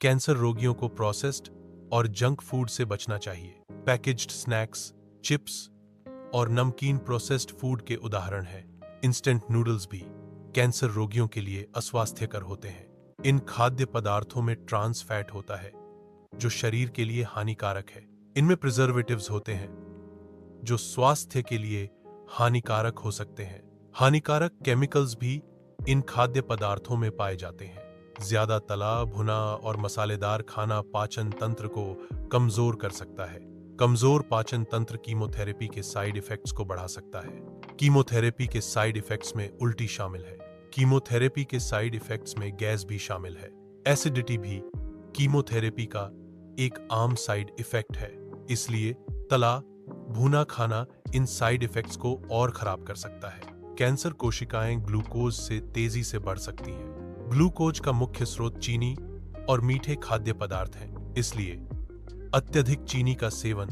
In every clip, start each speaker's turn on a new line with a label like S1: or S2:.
S1: Cancer रोगियों को processed और जंक फूड से बचना चाहिए। पैकेज्ड स्नैक्स, चिप्स और नमकीन प्रोसेस्ड फूड के उदाहरण हैं। इंस्टेंट नूडल्स भी कैंसर रोगियों के लिए अस्वास्थ्यकर होते हैं। इन खाद्य पदार्थों में ट्रांस फैट होता है जो शरीर के लिए हानिकारक है। इनमें प्रिजर्वेटिव्स होते हैं जो स्वास्थ्य के लिए हानिकारक हो सकते हैं। हानिकारक केमिकल्स भी इन खाद्य पदार्थों में पाए जाते हैं। ज्यादा तला भुना और मसालेदार खाना पाचन तंत्र को कमजोर कर सकता है। कमजोर पाचन तंत्र कीमोथेरेपी के साइड इफेक्ट्स को बढ़ा सकता है। कीमोथेरेपी के साइड इफेक्ट्स में उल्टी शामिल है। कीमोथेरेपी के साइड इफेक्ट्स में गैस भी शामिल है। एसिडिटी भी कीमोथेरेपी का एक आम साइड इफेक्ट है। इसलिए तला भुना खाना इन साइड इफेक्ट्स को और खराब कर सकता है। कैंसर कोशिकाएं ग्लूकोज से तेजी से बढ़ सकती हैं। ग्लूकोज का मुख्य स्रोत चीनी और मीठे खाद्य पदार्थ हैं। इसलिए अत्यधिक चीनी का सेवन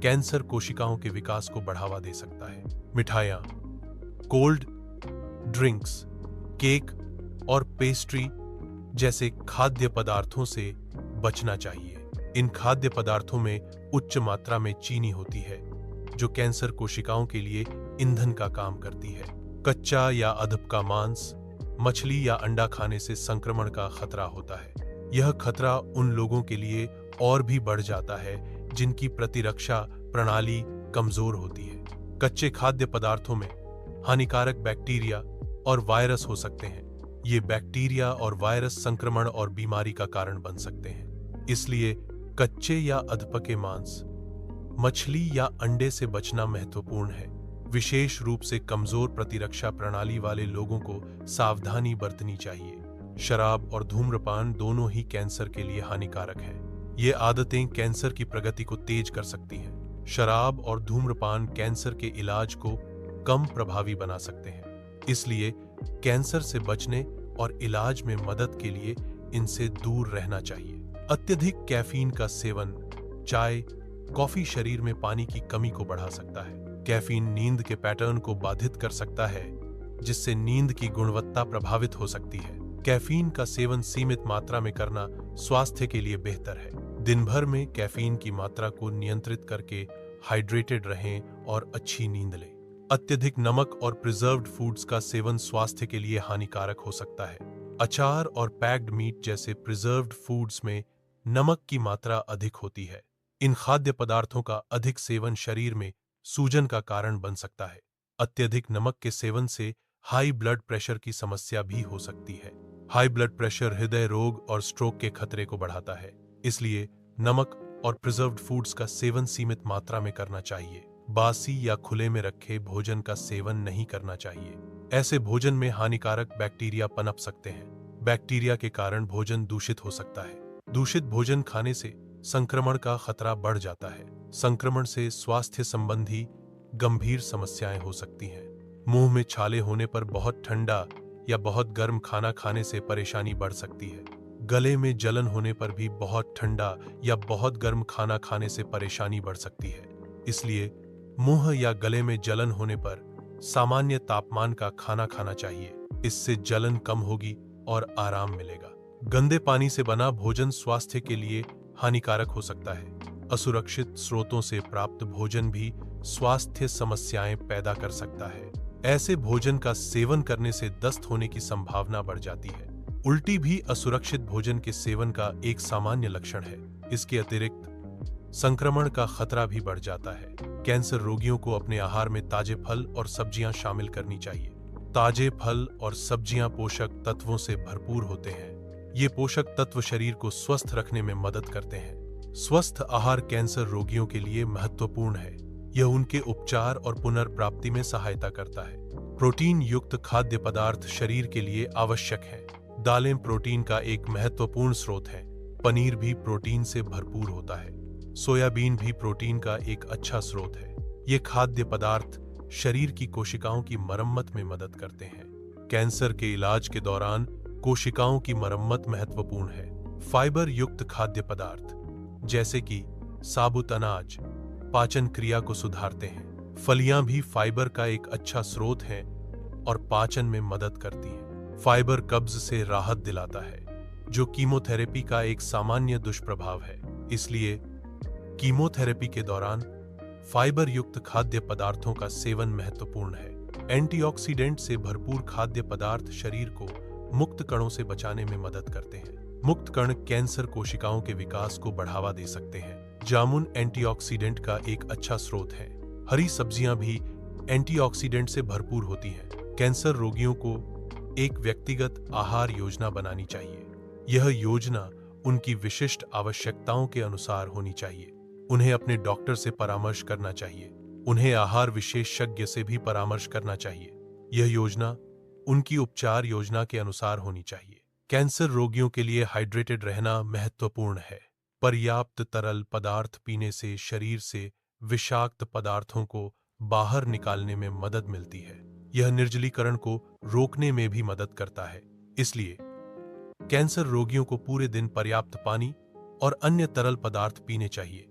S1: कैंसर कोशिकाओं के विकास को बढ़ावा दे सकता है। मिठाइयाँ, कोल्ड ड्रिंक्स, केक और पेस्ट्री जैसे खाद्य पदार्थों से बचना चाहिए। इन खाद्य पदार्थों में उच्च मात्रा में चीनी होती है जो कैंसर कोशिकाओं के लिए ईंधन का काम करती है। कच्चा या अधपका मांस, मछली या अंडा खाने से संक्रमण का खतरा होता है। यह खतरा उन लोगों के लिए और भी बढ़ जाता है जिनकी प्रतिरक्षा प्रणाली कमजोर होती है। कच्चे खाद्य पदार्थों में हानिकारक बैक्टीरिया और वायरस हो सकते हैं। ये बैक्टीरिया और वायरस संक्रमण और बीमारी का कारण बन सकते हैं। इसलिए कच्चे या अधपके मांस, मछली या अंडे से बचना महत्वपूर्ण है। विशेष रूप से कमजोर प्रतिरक्षा प्रणाली वाले लोगों को सावधानी बरतनी चाहिए। शराब और धूम्रपान दोनों ही कैंसर के लिए हानिकारक है। ये आदतें कैंसर की प्रगति को तेज कर सकती हैं। शराब और धूम्रपान कैंसर के इलाज को कम प्रभावी बना सकते हैं। इसलिए कैंसर से बचने और इलाज में मदद के लिए इनसे दूर रहना चाहिए। अत्यधिक कैफीन का सेवन, चाय, कॉफी शरीर में पानी की कमी को बढ़ा सकता है। कैफीन नींद के पैटर्न को बाधित कर सकता है जिससे नींद की गुणवत्ता प्रभावित हो सकती है। कैफीन का सेवन सीमित मात्रा में करना स्वास्थ्य के लिए बेहतर है। दिन भर में कैफीन की मात्रा को नियंत्रित करके हाइड्रेटेड रहें और अच्छी नींद लें। अत्यधिक नमक और प्रिजर्व्ड फूड्स का सेवन स्वास्थ्य के लिए हानिकारक हो सकता है। अचार और पैक्ड मीट जैसे प्रिजर्व्ड फूड्स में नमक की मात्रा अधिक होती है। इन खाद्य पदार्थों का अधिक सेवन शरीर में सूजन का कारण बन सकता है। अत्यधिक नमक के सेवन से हाई ब्लड प्रेशर की समस्या भी हो सकती है। हाई ब्लड प्रेशर हृदय रोग और स्ट्रोक के खतरे को बढ़ाता है। इसलिए नमक और प्रिजर्व्ड फूड्स का सेवन सीमित मात्रा में करना चाहिए। बासी या खुले में रखे भोजन का सेवन नहीं करना चाहिए। ऐसे भोजन में हानिकारक बैक्टीरिया पनप सकते हैं। बैक्टीरिया के कारण भोजन दूषित हो सकता है। दूषित भोजन खाने से संक्रमण का खतरा बढ़ जाता है। संक्रमण से स्वास्थ्य संबंधी गंभीर समस्याएं हो सकती हैं। मुंह में छाले होने पर बहुत ठंडा या बहुत गर्म खाना खाने से परेशानी बढ़ सकती है। गले में जलन होने पर भी बहुत ठंडा या बहुत गर्म खाना खाने से परेशानी बढ़ सकती है। इसलिए मुंह या गले में जलन होने पर सामान्य तापमान का खाना खाना चाहिए। इससे जलन कम होगी और आराम मिलेगा। गंदे पानी से बना भोजन स्वास्थ्य के लिए हानिकारक हो सकता है। असुरक्षित स्रोतों से प्राप्त भोजन भी स्वास्थ्य समस्याएं पैदा कर सकता है। ऐसे भोजन का सेवन करने से दस्त होने की संभावना बढ़ जाती है। उल्टी भी असुरक्षित भोजन के सेवन का एक सामान्य लक्षण है। इसके अतिरिक्त संक्रमण का खतरा भी बढ़ जाता है। कैंसर रोगियों को अपने आहार में ताजे फल और सब्जियां शामिल करनी चाहिए। ताजे फल और सब्जियां पोषक तत्वों से भरपूर होते हैं। ये पोषक तत्व शरीर को स्वस्थ रखने में मदद करते हैं। स्वस्थ आहार कैंसर रोगियों के लिए महत्वपूर्ण है। यह उनके उपचार और पुनर्प्राप्ति में सहायता करता है। प्रोटीन युक्त खाद्य पदार्थ शरीर के लिए आवश्यक हैं। दालें प्रोटीन का एक महत्वपूर्ण स्रोत है। पनीर भी प्रोटीन से भरपूर होता है। सोयाबीन भी प्रोटीन का एक अच्छा स्रोत है। ये खाद्य पदार्थ शरीर की कोशिकाओं की मरम्मत में मदद करते हैं। कैंसर के इलाज के दौरान कोशिकाओं की मरम्मत महत्वपूर्ण है। फाइबर युक्त खाद्य पदार्थ जैसे कि साबुत अनाज पाचन क्रिया को सुधारते हैं। फलियां भी फाइबर का एक अच्छा स्रोत है और पाचन में मदद करती हैं। फाइबर कब्ज से राहत दिलाता है। जो कीमोथेरेपी का एक सामान्य दुष्प्रभाव है। इसलिए कीमोथेरेपी के दौरान फाइबर युक्त खाद्य पदार्थों का सेवन महत्वपूर्ण है। एंटीऑक्सीडेंट से भरपूर खाद्य पदार्थ शरीर को मुक्त कणों से बचाने में मदद करते हैं। मुक्त कण कैंसर कोशिकाओं के विकास को बढ़ावा दे सकते हैं। जामुन एंटीऑक्सीडेंट का एक अच्छा स्रोत है। हरी सब्जियां भी एंटीऑक्सीडेंट से भरपूर होती हैं। कैंसर रोगियों को एक व्यक्तिगत आहार योजना बनानी चाहिए। यह योजना उनकी विशिष्ट आवश्यकताओं के अनुसार होनी चाहिए। उन्हें अपने डॉक्टर से परामर्श करना चाहिए। उन्हें आहार विशेषज्ञ से भी परामर्श करना चाहिए। यह योजना उनकी उपचार योजना के अनुसार होनी चाहिए। कैंसर रोगियों के लिए हाइड्रेटेड रहना महत्वपूर्ण है। पर्याप्त तरल पदार्थ पीने से शरीर से विषाक्त पदार्थों को बाहर निकालने में मदद मिलती है। यह निर्जलीकरण को रोकने में भी मदद करता है। इसलिए कैंसर रोगियों को पूरे दिन पर्याप्त पानी और अन्य तरल पदार्थ पीने चाहिए।